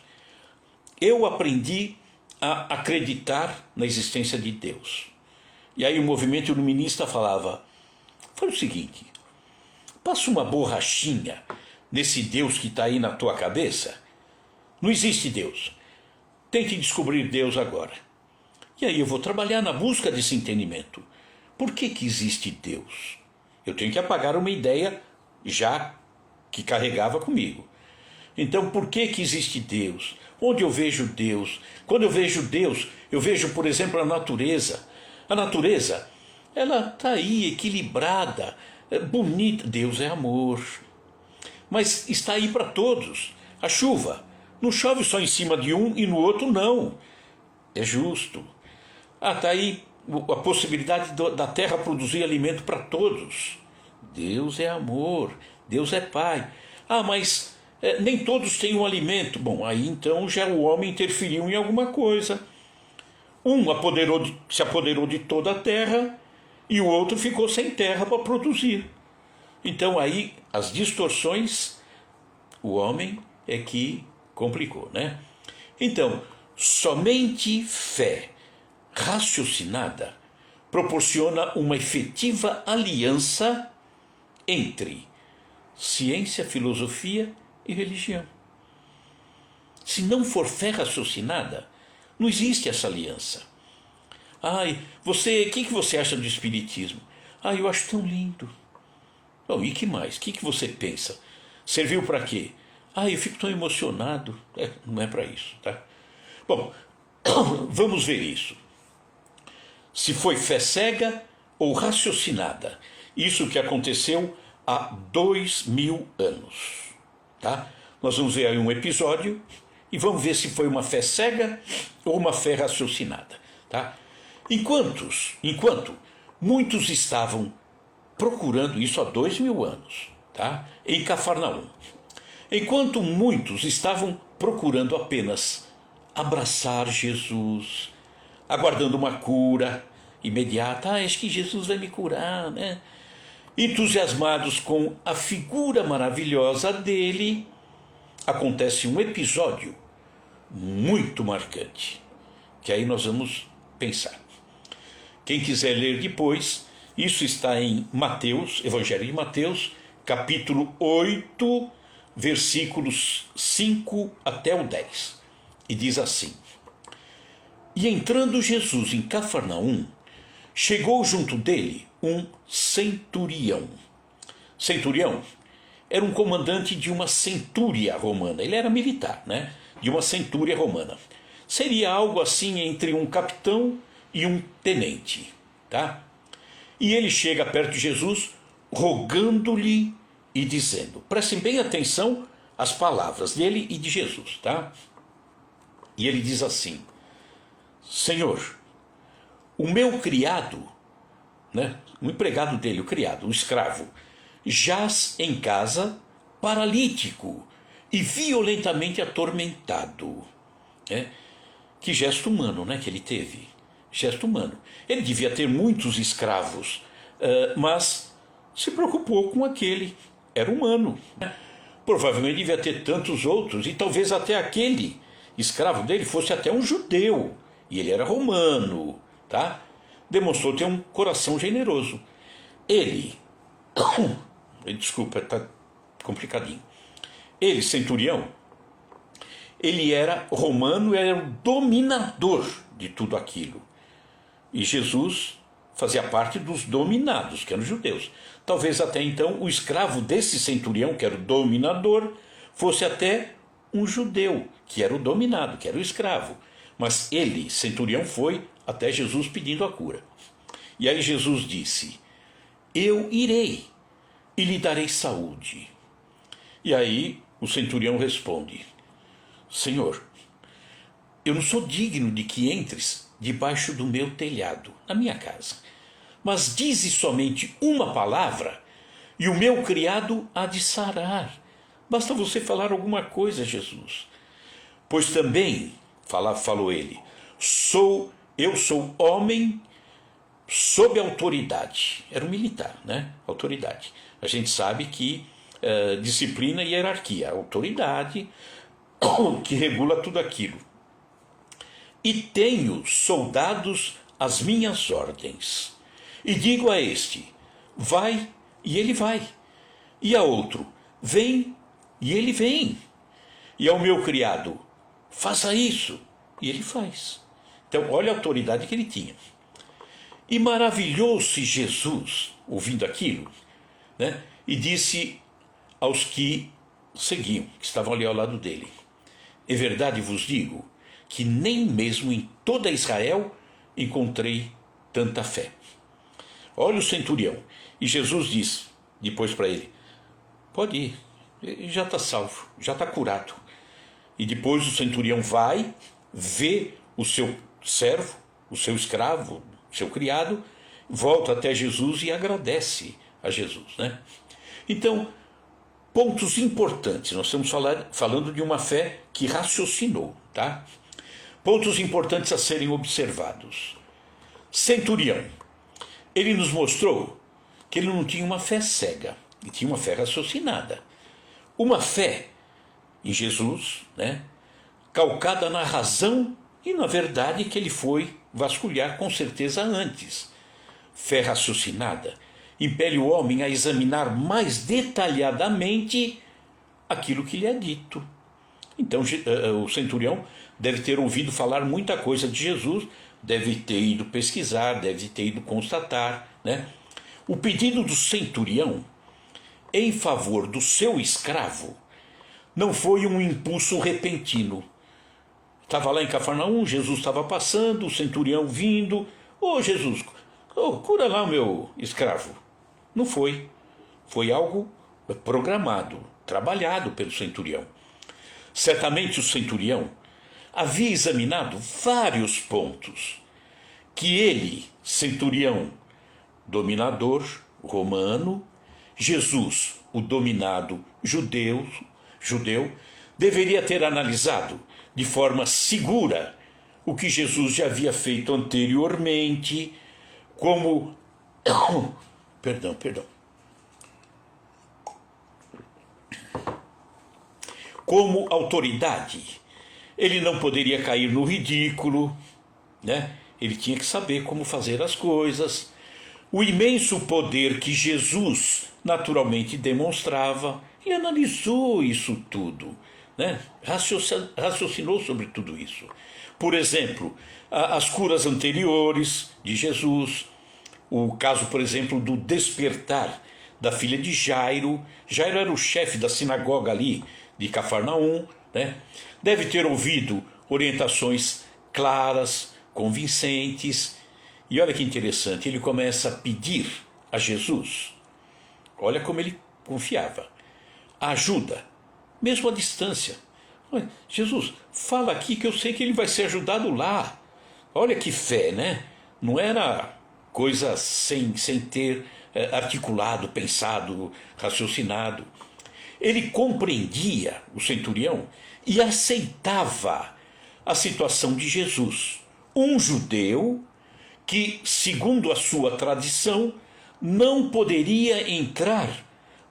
Eu aprendi a acreditar na existência de Deus. E aí o movimento iluminista falava, faz o seguinte, passa uma borrachinha nesse Deus que está aí na tua cabeça. Não existe Deus. Tente descobrir Deus agora. E aí eu vou trabalhar na busca desse entendimento. Por que existe Deus? Eu tenho que apagar uma ideia já que carregava comigo. Então, por que existe Deus? Onde eu vejo Deus? Quando eu vejo Deus, eu vejo, por exemplo, a natureza. A natureza, ela está aí, equilibrada, bonita. Deus é amor. Mas está aí para todos. A chuva não chove só em cima de um e no outro não. É justo. Está aí a possibilidade da terra produzir alimento para todos. Deus é amor. Deus é Pai. Mas nem todos têm um alimento. Bom, aí então já o homem interferiu em alguma coisa. Um se apoderou de toda a terra e o outro ficou sem terra para produzir. Então aí as distorções, o homem é que complicou, né? Então, somente fé raciocinada proporciona uma efetiva aliança entre ciência, filosofia e religião. Se não for fé raciocinada, não existe essa aliança. O que você acha do espiritismo? Eu acho tão lindo. E que mais? O que você pensa? Serviu para quê? Eu fico tão emocionado. Não é para isso, tá? Bom, vamos ver isso. Se foi fé cega ou raciocinada. Isso que aconteceu há 2000 anos. Tá? Nós vamos ver aí um episódio e vamos ver se foi uma fé cega ou uma fé raciocinada. Tá? Enquanto muitos estavam procurando isso há 2000 anos, tá? Em Cafarnaum. Enquanto muitos estavam procurando apenas abraçar Jesus, aguardando uma cura imediata, acho que Jesus vai me curar, né? Entusiasmados com a figura maravilhosa dele, acontece um episódio muito marcante, que aí nós vamos pensar. Quem quiser ler depois, isso está em Mateus, Evangelho de Mateus, capítulo 8, versículos 5 até o 10. E diz assim: E entrando Jesus em Cafarnaum, chegou junto dele um centurião. Centurião era um comandante de uma centúria romana. Ele era militar, né? De uma centúria romana. Seria algo assim entre um capitão e um tenente, tá? E ele chega perto de Jesus, rogando-lhe e dizendo, prestem bem atenção às palavras dele e de Jesus, tá? E ele diz assim: Senhor, o meu criado, né, o empregado dele, o criado, o escravo, jaz em casa paralítico e violentamente atormentado. Que gesto humano, né, que ele teve. Gesto humano. Ele devia ter muitos escravos, mas se preocupou com aquele. Era humano. Provavelmente devia ter tantos outros, e talvez até aquele escravo dele fosse até um judeu, e ele era romano, tá? Demonstrou ter um coração generoso. Desculpa, tá complicadinho. Ele, centurião, ele era romano, era o dominador de tudo aquilo. E Jesus fazia parte dos dominados, que eram os judeus. Talvez até então o escravo desse centurião, que era o dominador, fosse até um judeu, que era o dominado, que era o escravo. Mas ele, centurião, foi até Jesus pedindo a cura. E aí Jesus disse: eu irei e lhe darei saúde. E aí o centurião responde: Senhor, eu não sou digno de que entres debaixo do meu telhado, na minha casa. Mas dize somente uma palavra e o meu criado há de sarar. Basta você falar alguma coisa, Jesus. Pois também, falou ele, eu sou homem, sob autoridade. Era um militar, né? Autoridade. A gente sabe que disciplina e hierarquia, autoridade que regula tudo aquilo. E tenho soldados às minhas ordens. E digo a este, vai, e ele vai. E a outro, vem, e ele vem. E ao meu criado, faça isso, e ele faz. Então, olha a autoridade que ele tinha. E maravilhou-se Jesus, ouvindo aquilo, né? E disse aos que seguiam, que estavam ali ao lado dele, em verdade vos digo, que nem mesmo em toda Israel encontrei tanta fé. Olha o centurião. E Jesus diz depois para ele, pode ir, já está salvo, já está curado. E depois o centurião vai, vê o seu servo, o seu escravo, o seu criado, volta até Jesus e agradece a Jesus, né? Então, pontos importantes, nós estamos falando de uma fé que raciocinou, tá? Pontos importantes a serem observados. Centurião, ele nos mostrou que ele não tinha uma fé cega, ele tinha uma fé raciocinada. Uma fé em Jesus, né, calcada na razão e na verdade que ele foi vasculhar com certeza antes. Fé raciocinada impele o homem a examinar mais detalhadamente aquilo que lhe é dito. Então o centurião deve ter ouvido falar muita coisa de Jesus, deve ter ido pesquisar, deve ter ido constatar, né? O pedido do centurião em favor do seu escravo não foi um impulso repentino. Estava lá em Cafarnaum, Jesus estava passando, o centurião vindo, Jesus, cura lá o meu escravo. Não foi. Foi algo programado, trabalhado pelo centurião. Certamente o centurião havia examinado vários pontos que ele, centurião, dominador romano, Jesus, o dominado judeu, deveria ter analisado de forma segura o que Jesus já havia feito anteriormente, como como autoridade. Ele não poderia cair no ridículo, né? Ele tinha que saber como fazer as coisas. O imenso poder que Jesus naturalmente demonstrava, e analisou isso tudo, né? Raciocinou sobre tudo isso. Por exemplo, as curas anteriores de Jesus, o caso, por exemplo, do despertar da filha de Jairo. Jairo era o chefe da sinagoga ali de Cafarnaum, né? Deve ter ouvido orientações claras, convincentes. E olha que interessante, ele começa a pedir a Jesus, olha como ele confiava, ajuda, mesmo à distância. Jesus, fala aqui que eu sei que ele vai ser ajudado lá. Olha que fé, né? Não era coisa sem ter articulado, pensado, raciocinado. Ele compreendia, o centurião, e aceitava a situação de Jesus, um judeu que, segundo a sua tradição, não poderia entrar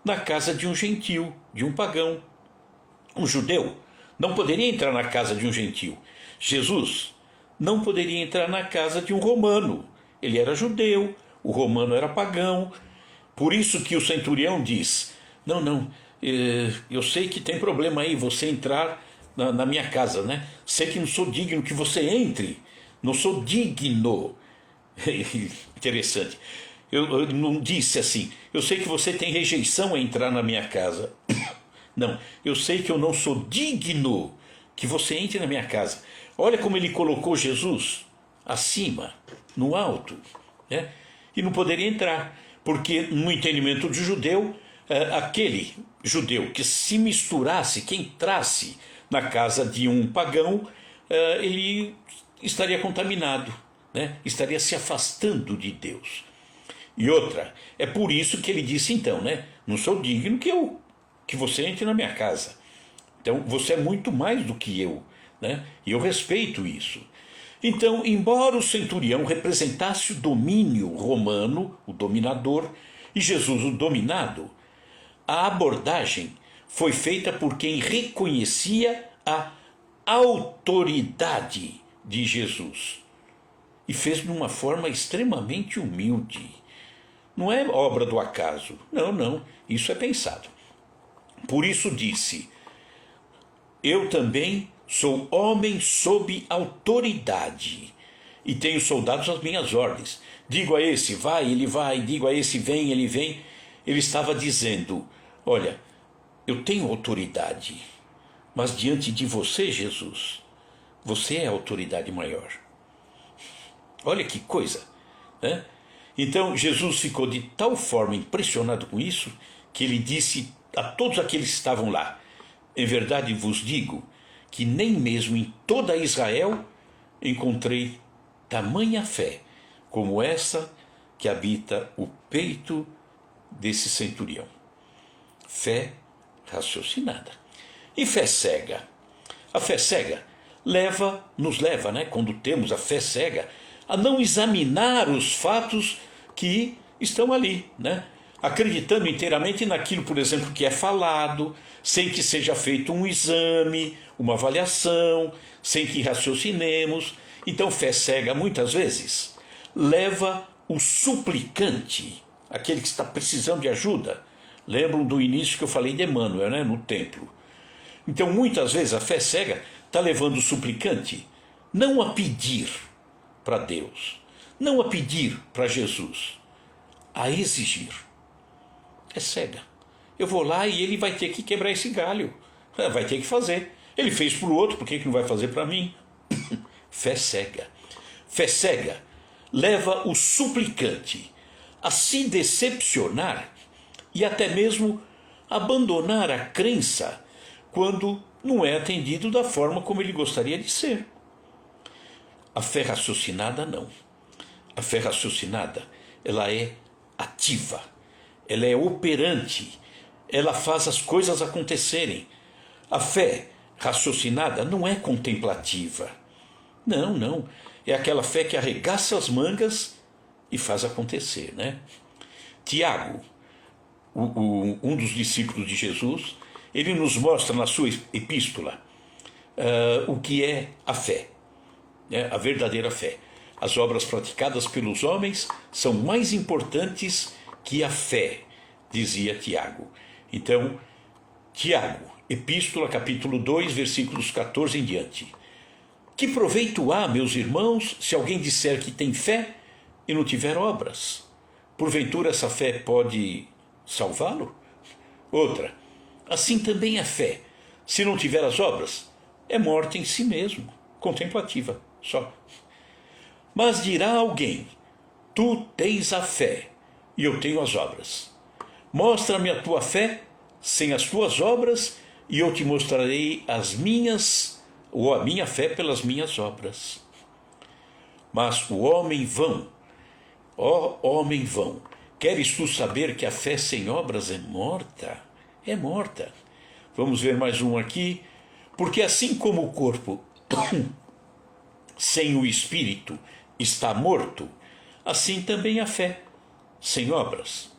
na casa de um gentil, de um pagão. Um judeu não poderia entrar na casa de um gentil. Jesus não poderia entrar na casa de um romano. Ele era judeu, o romano era pagão. Por isso que o centurião diz, não, eu sei que tem problema aí você entrar na minha casa, né? Sei que não sou digno que você entre, não sou digno. Interessante. Eu não disse assim, eu sei que você tem rejeição a entrar na minha casa. Não, eu sei que eu não sou digno que você entre na minha casa. Olha como ele colocou Jesus acima, no alto, né? E não poderia entrar, porque no entendimento de judeu, aquele judeu que se misturasse, que entrasse na casa de um pagão, ele estaria contaminado, né? Estaria se afastando de Deus. E outra, é por isso que ele disse então, né? Não sou digno que você entre na minha casa. Então você é muito mais do que eu, né? E eu respeito isso. Então, embora o centurião representasse o domínio romano, o dominador, e Jesus o dominado, a abordagem foi feita por quem reconhecia a autoridade de Jesus e fez de uma forma extremamente humilde. Não é obra do acaso, não, isso é pensado. Por isso disse: eu também sou homem sob autoridade e tenho soldados às minhas ordens. Digo a esse, vai, ele vai, digo a esse, vem, ele vem. Ele estava dizendo: olha, eu tenho autoridade, mas diante de você, Jesus, você é a autoridade maior. Olha que coisa, né? Então Jesus ficou de tal forma impressionado com isso, que ele disse a todos aqueles que estavam lá: em verdade vos digo que nem mesmo em toda Israel encontrei tamanha fé como essa que habita o peito desse centurião. Fé raciocinada. E fé cega? A fé cega nos leva, né, quando temos a fé cega, a não examinar os fatos que estão ali, né? Acreditando inteiramente naquilo, por exemplo, que é falado, sem que seja feito um exame, uma avaliação, sem que raciocinemos. Então, fé cega, muitas vezes, leva o suplicante, aquele que está precisando de ajuda. Lembram do início que eu falei de Emmanuel, né, no templo. Então, muitas vezes, a fé cega está levando o suplicante não a pedir para Deus, não a pedir para Jesus, a exigir. É cega. Eu vou lá e ele vai ter que quebrar esse galho. Vai ter que fazer. Ele fez para o outro, por que não vai fazer para mim? Fé cega. Fé cega leva o suplicante a se decepcionar e até mesmo abandonar a crença quando não é atendido da forma como ele gostaria de ser. A fé raciocinada não. A fé raciocinada, ela é ativa, ela é operante, ela faz as coisas acontecerem. A fé raciocinada não é contemplativa. Não. É aquela fé que arregaça as mangas e faz acontecer, né? Tiago, um dos discípulos de Jesus, ele nos mostra na sua epístola o que é a fé, né? A verdadeira fé. As obras praticadas pelos homens são mais importantes que a fé, dizia Tiago. Então, Tiago, epístola capítulo 2, versículos 14 em diante. Que proveito há, meus irmãos, se alguém disser que tem fé e não tiver obras? Porventura essa fé pode salvá-lo? Outra, assim também a fé, se não tiver as obras, é morta em si mesmo, contemplativa só. Mas dirá alguém: tu tens a fé e eu tenho as obras. Mostra-me a tua fé sem as tuas obras e eu te mostrarei as minhas, ou a minha fé pelas minhas obras. Mas o homem vão, ó homem vão, queres tu saber que a fé sem obras é morta? É morta. Vamos ver mais um aqui. Porque assim como o corpo sem o espírito está morto, assim também a fé sem obras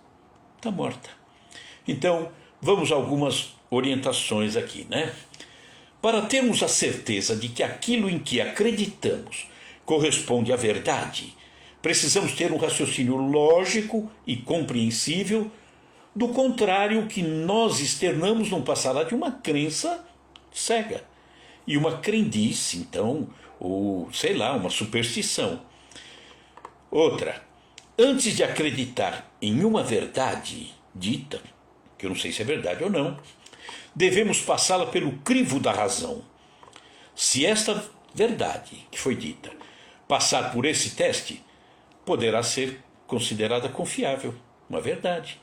está morta. Então, vamos a algumas orientações aqui, né? Para termos a certeza de que aquilo em que acreditamos corresponde à verdade, precisamos ter um raciocínio lógico e compreensível. Do contrário, o que nós externamos não passará de uma crença cega e uma crendice, então, ou sei lá, uma superstição. Outra, antes de acreditar em uma verdade dita, que eu não sei se é verdade ou não, devemos passá-la pelo crivo da razão. Se esta verdade que foi dita passar por esse teste, poderá ser considerada confiável, uma verdade.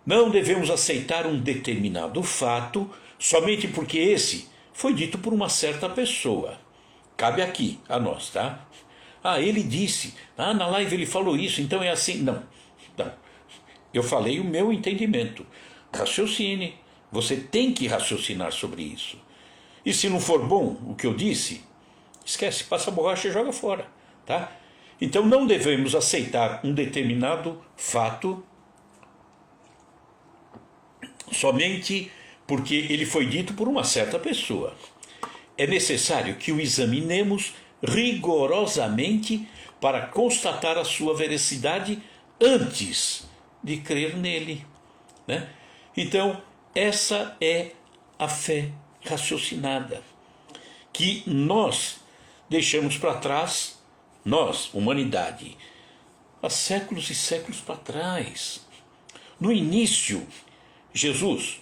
Não devemos aceitar um determinado fato somente porque esse foi dito por uma certa pessoa. Cabe aqui a nós, tá? Ele disse, na live ele falou isso, então é assim. Não. Eu falei o meu entendimento. Raciocine. Você tem que raciocinar sobre isso. E se não for bom o que eu disse, esquece, passa a borracha e joga fora, tá? Então não devemos aceitar um determinado fato somente porque ele foi dito por uma certa pessoa. É necessário que o examinemos rigorosamente para constatar a sua veracidade antes de crer nele, né? Então, essa é a fé raciocinada, que nós deixamos para trás, nós, humanidade, há séculos e séculos para trás. No início, Jesus,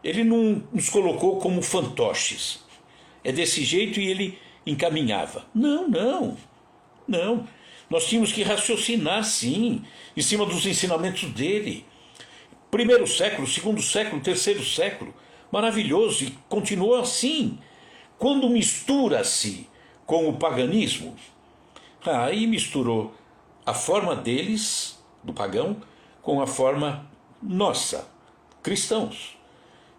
ele não nos colocou como fantoches. É desse jeito e ele encaminhava. Não. Nós tínhamos que raciocinar, sim, em cima dos ensinamentos dele. Primeiro século, segundo século, terceiro século, maravilhoso, e continuou assim. Quando mistura-se com o paganismo, aí misturou a forma deles, do pagão, com a forma nossa, cristãos.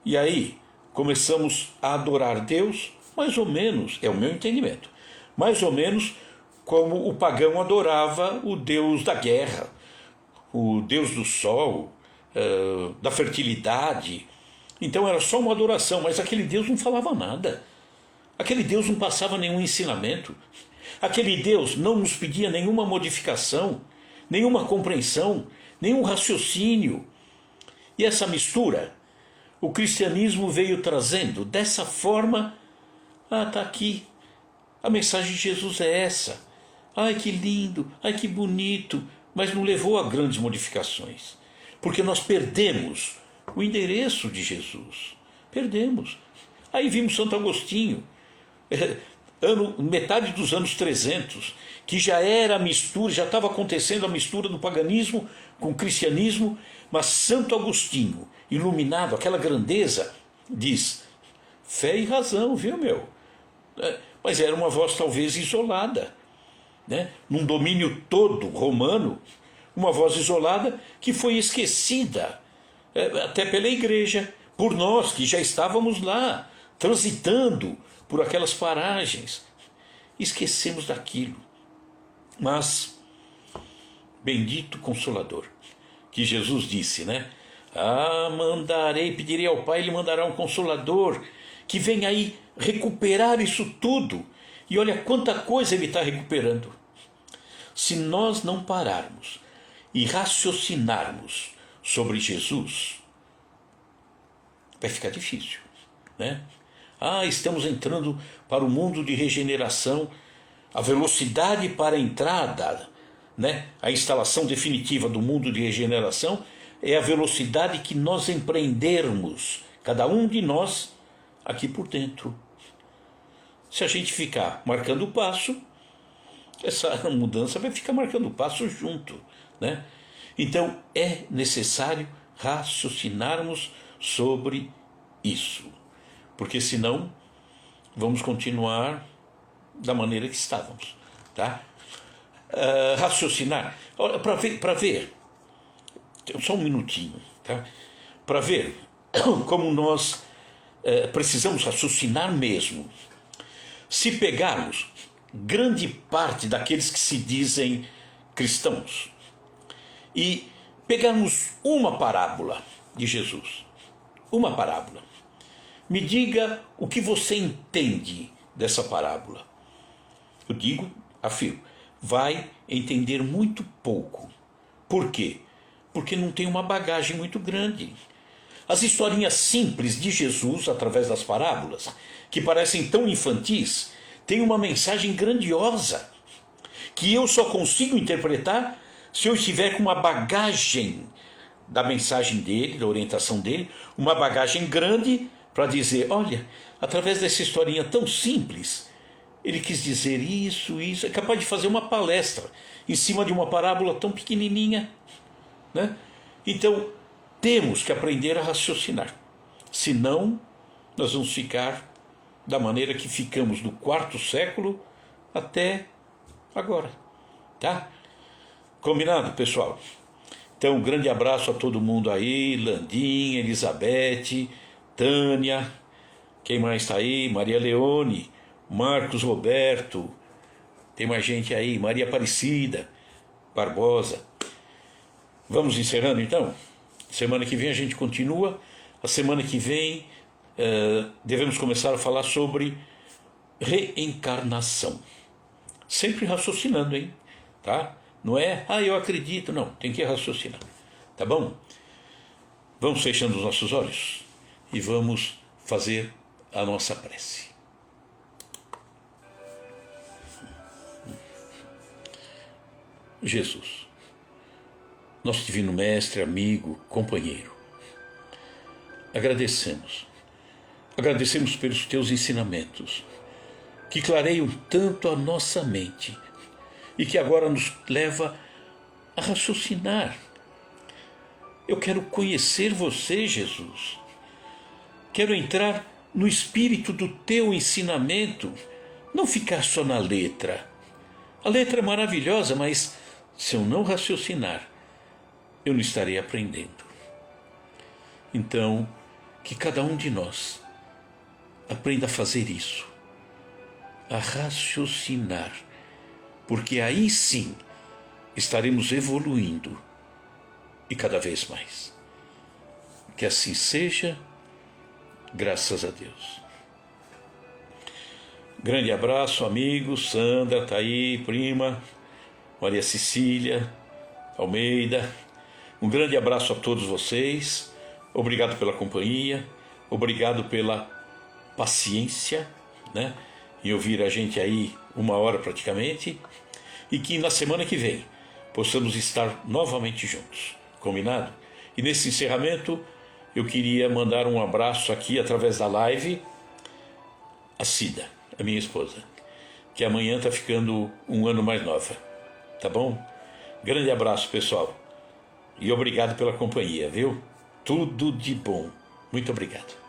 E aí começamos a adorar Deus, mais ou menos, é o meu entendimento, mais ou menos como o pagão adorava o Deus da guerra, o Deus do sol, da fertilidade. Então era só uma adoração, mas aquele Deus não falava nada. Aquele Deus não passava nenhum ensinamento. Aquele Deus não nos pedia nenhuma modificação, nenhuma compreensão, nenhum raciocínio. E essa mistura, o cristianismo veio trazendo dessa forma. Está aqui, a mensagem de Jesus é essa. Ai, que lindo, ai, que bonito, mas não levou a grandes modificações. Porque nós perdemos o endereço de Jesus. Perdemos. Aí vimos Santo Agostinho, metade dos anos 300, que já era a mistura, já estava acontecendo a mistura do paganismo com o cristianismo, mas Santo Agostinho, iluminado, aquela grandeza, diz, fé e razão, viu, meu? Mas era uma voz talvez isolada, né? Num domínio todo romano, uma voz isolada que foi esquecida até pela igreja, por nós que já estávamos lá, transitando por aquelas paragens. Esquecemos daquilo. Mas, bendito Consolador, que Jesus disse, né? Pedirei ao Pai, Ele mandará um Consolador, que vem aí recuperar isso tudo. E olha quanta coisa Ele está recuperando. Se nós não pararmos e raciocinarmos sobre Jesus, vai ficar difícil, né? Estamos entrando para o mundo de regeneração, a velocidade para a entrada, né? A instalação definitiva do mundo de regeneração é a velocidade que nós empreendermos, cada um de nós, aqui por dentro. Se a gente ficar marcando o passo, essa mudança vai ficar marcando o passo junto, né? Então é necessário raciocinarmos sobre isso, porque senão vamos continuar da maneira que estávamos, tá? Raciocinar, para ver, só um minutinho, tá? Para ver como nós precisamos raciocinar mesmo. Se pegarmos grande parte daqueles que se dizem cristãos e pegarmos uma parábola de Jesus, uma parábola, me diga o que você entende dessa parábola. Eu digo, afirmo, vai entender muito pouco. Por quê? Porque não tem uma bagagem muito grande. As historinhas simples de Jesus, através das parábolas, que parecem tão infantis, têm uma mensagem grandiosa, que eu só consigo interpretar se eu estiver com uma bagagem da mensagem dele, da orientação dele, uma bagagem grande para dizer, olha, através dessa historinha tão simples, ele quis dizer isso, é capaz de fazer uma palestra em cima de uma parábola tão pequenininha, né? Então, temos que aprender a raciocinar, senão nós vamos ficar da maneira que ficamos do 4º século até agora, tá? Combinado, pessoal? Então, um grande abraço a todo mundo aí, Landinha, Elizabeth, Tânia, quem mais está aí? Maria Leone, Marcos Roberto, tem mais gente aí, Maria Aparecida, Barbosa. Vamos encerrando então? Semana que vem a gente continua. A semana que vem devemos começar a falar sobre reencarnação. Sempre raciocinando, hein? Tá? Não é, eu acredito, não. Tem que raciocinar. Tá bom? Vamos fechando os nossos olhos e vamos fazer a nossa prece. Jesus, nosso divino mestre, amigo, companheiro, agradecemos pelos teus ensinamentos, que clareiam tanto a nossa mente e que agora nos leva a raciocinar. Eu quero conhecer você, Jesus. Quero entrar no espírito do teu ensinamento, não ficar só na letra. A letra é maravilhosa, mas se eu não raciocinar, eu não estarei aprendendo. Então, que cada um de nós aprenda a fazer isso, a raciocinar, porque aí sim estaremos evoluindo e cada vez mais. Que assim seja, graças a Deus. Grande abraço, amigos, Sandra, tá aí, prima, Maria Cecília, Almeida. Um grande abraço a todos vocês. Obrigado pela companhia, obrigado pela paciência, né, em ouvir a gente aí 1 hora praticamente, e que na semana que vem possamos estar novamente juntos, combinado? E nesse encerramento eu queria mandar um abraço aqui através da live a Cida, a minha esposa, que amanhã está ficando 1 ano mais nova, tá bom? Grande abraço, pessoal, e obrigado pela companhia, viu? Tudo de bom. Muito obrigado.